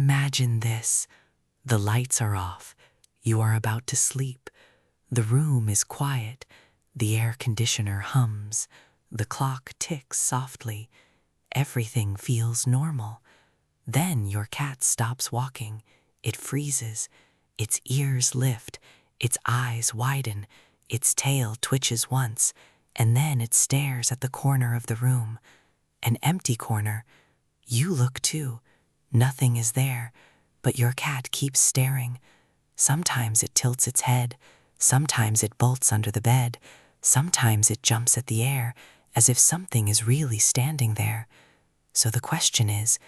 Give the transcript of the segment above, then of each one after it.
Imagine this. The lights are off. You are about to sleep. The room is quiet. The air conditioner hums. The clock ticks softly. Everything feels normal. Then your cat stops walking. It freezes. Its ears lift. Its eyes widen. Its tail twitches once, and then it stares at the corner of the room. An empty corner. You look too. Nothing is there, but your cat keeps staring. Sometimes it tilts its head. Sometimes it bolts under the bed. Sometimes it jumps at the air, as if something is really standing there. So the question is,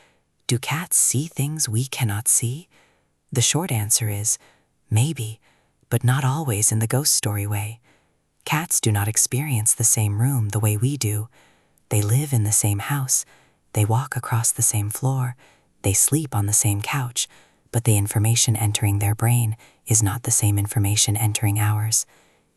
do cats see things we cannot see? The short answer is, maybe, but not always in the ghost story way. Cats do not experience the same room the way we do. They live in the same house. They walk across the same floor. They sleep on the same couch, but the information entering their brain is not the same information entering ours.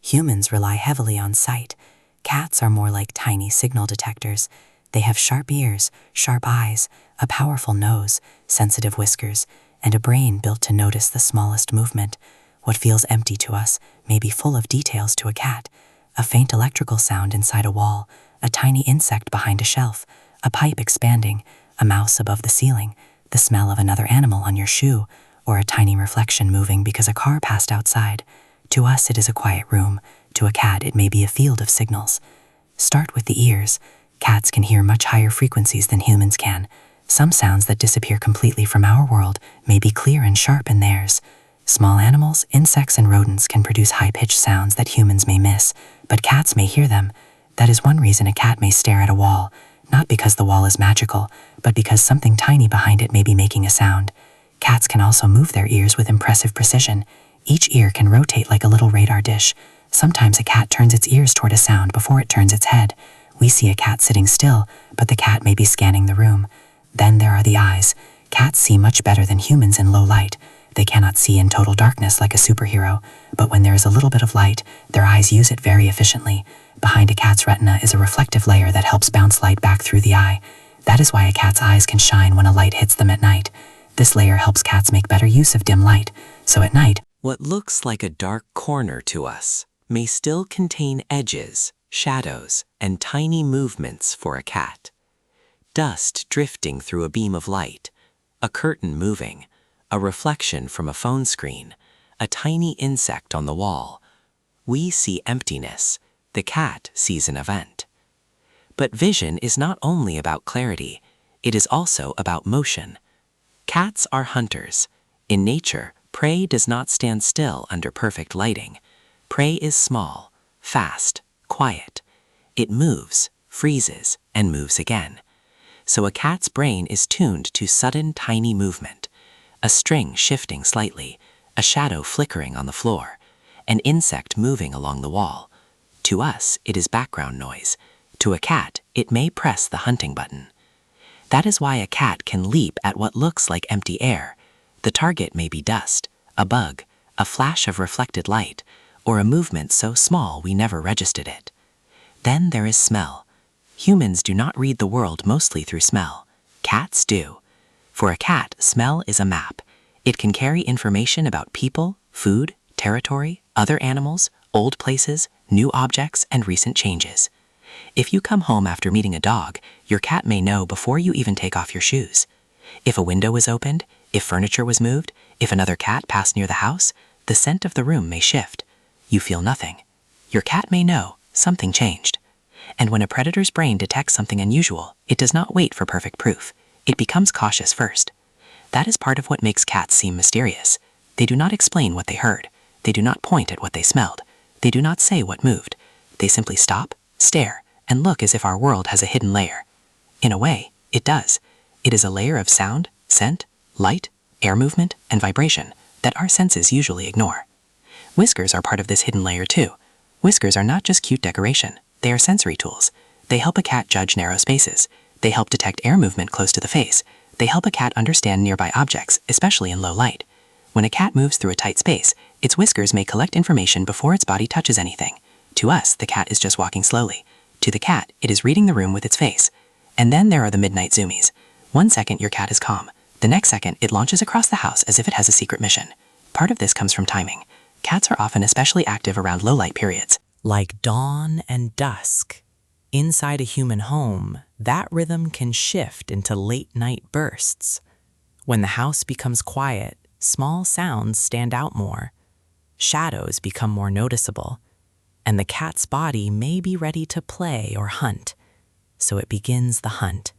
Humans rely heavily on sight. Cats are more like tiny signal detectors. They have sharp ears, sharp eyes, a powerful nose, sensitive whiskers, and a brain built to notice the smallest movement. What feels empty to us may be full of details to a cat. A faint electrical sound inside a wall, a tiny insect behind a shelf, a pipe expanding, a mouse above the ceiling, the smell of another animal on your shoe, or a tiny reflection moving because a car passed outside. To us, it is a quiet room. To a cat, it may be a field of signals. Start with the ears. Cats can hear much higher frequencies than humans can. Some sounds that disappear completely from our world may be clear and sharp in theirs. Small animals, insects, and rodents can produce high-pitched sounds that humans may miss, but cats may hear them. That is one reason a cat may stare at a wall, not because the wall is magical, but because something tiny behind it may be making a sound. Cats can also move their ears with impressive precision. Each ear can rotate like a little radar dish. Sometimes a cat turns its ears toward a sound before it turns its head. We see a cat sitting still, but the cat may be scanning the room. Then there are the eyes. Cats see much better than humans in low light. They cannot see in total darkness like a superhero, but when there is a little bit of light, their eyes use it very efficiently. Behind a cat's retina is a reflective layer that helps bounce light back through the eye. That is why a cat's eyes can shine when a light hits them at night. This layer helps cats make better use of dim light, so at night, what looks like a dark corner to us may still contain edges, shadows, and tiny movements for a cat. Dust drifting through a beam of light, a curtain moving, a reflection from a phone screen, a tiny insect on the wall. We see emptiness. The cat sees an event. But vision is not only about clarity, it is also about motion. Cats are hunters. In nature, prey does not stand still under perfect lighting. Prey is small, fast, quiet. It moves, freezes, and moves again. So a cat's brain is tuned to sudden tiny movement. A string shifting slightly, a shadow flickering on the floor, an insect moving along the wall. To us, it is background noise. To a cat, it may press the hunting button. That is why a cat can leap at what looks like empty air. The target may be dust, a bug, a flash of reflected light, or a movement so small we never registered it. Then there is smell. Humans do not read the world mostly through smell. Cats do. For a cat, smell is a map. It can carry information about people, food, territory, other animals, old places, new objects, and recent changes. If you come home after meeting a dog, your cat may know before you even take off your shoes. If a window was opened, if furniture was moved, if another cat passed near the house, the scent of the room may shift. You feel nothing. Your cat may know something changed. And when a predator's brain detects something unusual, it does not wait for perfect proof. It becomes cautious first. That is part of what makes cats seem mysterious. They do not explain what they heard. They do not point at what they smelled. They do not say what moved. They simply stop, stare, and look as if our world has a hidden layer. In a way, it does. It is a layer of sound, scent, light, air movement, and vibration that our senses usually ignore. Whiskers are part of this hidden layer too. Whiskers are not just cute decoration. They are sensory tools. They help a cat judge narrow spaces. They help detect air movement close to the face. They help a cat understand nearby objects, especially in low light. When a cat moves through a tight space, its whiskers may collect information before its body touches anything. To us, the cat is just walking slowly. To the cat, it is reading the room with its face. And then there are the midnight zoomies. 1 second your cat is calm. The next second, it launches across the house as if it has a secret mission. Part of this comes from timing. Cats are often especially active around low-light periods, like dawn and dusk. Inside a human home, that rhythm can shift into late-night bursts. When the house becomes quiet, small sounds stand out more. Shadows become more noticeable, and the cat's body may be ready to play or hunt. So it begins the hunt.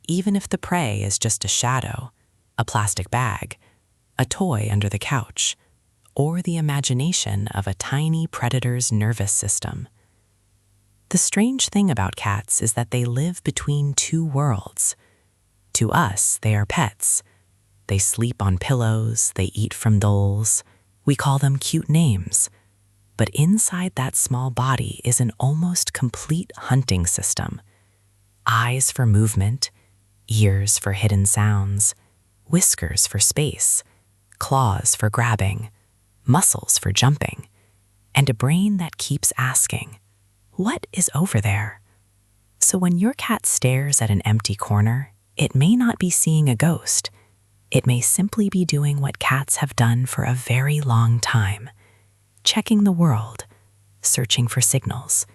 Even if the prey is just a shadow, a plastic bag, a toy under the couch, or the imagination of a tiny predator's nervous system. The strange thing about cats is that they live between two worlds. To us, they are pets. They sleep on pillows, they eat from dolls. We call them cute names. But inside that small body is an almost complete hunting system. Eyes for movement, ears for hidden sounds, whiskers for space, claws for grabbing, muscles for jumping, and a brain that keeps asking, what is over there? So when your cat stares at an empty corner, it may not be seeing a ghost. It may simply be doing what cats have done for a very long time, checking the world, searching for signals,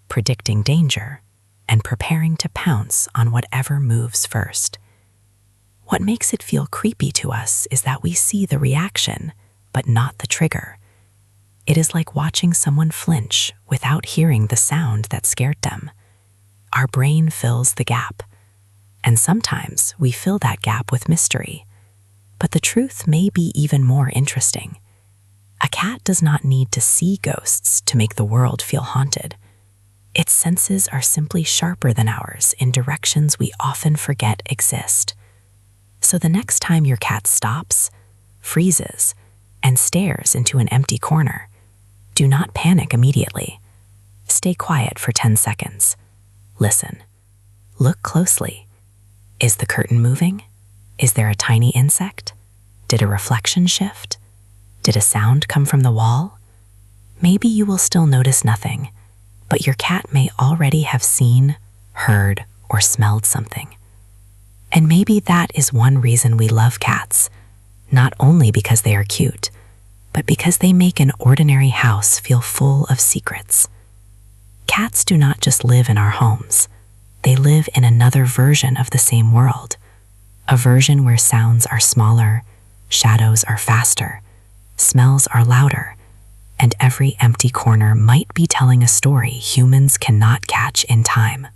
predicting danger, and preparing to pounce on whatever moves first. What makes it feel creepy to us is that we see the reaction, but not the trigger. It is like watching someone flinch without hearing the sound that scared them. Our brain fills the gap, and sometimes we fill that gap with mystery. But the truth may be even more interesting. A cat does not need to see ghosts to make the world feel haunted. Its senses are simply sharper than ours in directions we often forget exist. So the next time your cat stops, freezes, and stares into an empty corner, do not panic immediately. Stay quiet for 10 seconds. Listen. Look closely. Is the curtain moving? Is there a tiny insect? Did a reflection shift? Did a sound come from the wall? Maybe you will still notice nothing, but your cat may already have seen, heard, or smelled something. And maybe that is one reason we love cats, not only because they are cute, but because they make an ordinary house feel full of secrets. Cats do not just live in our homes. They live in another version of the same world, a version where sounds are smaller, shadows are faster, smells are louder, and every empty corner might be telling a story humans cannot catch in time.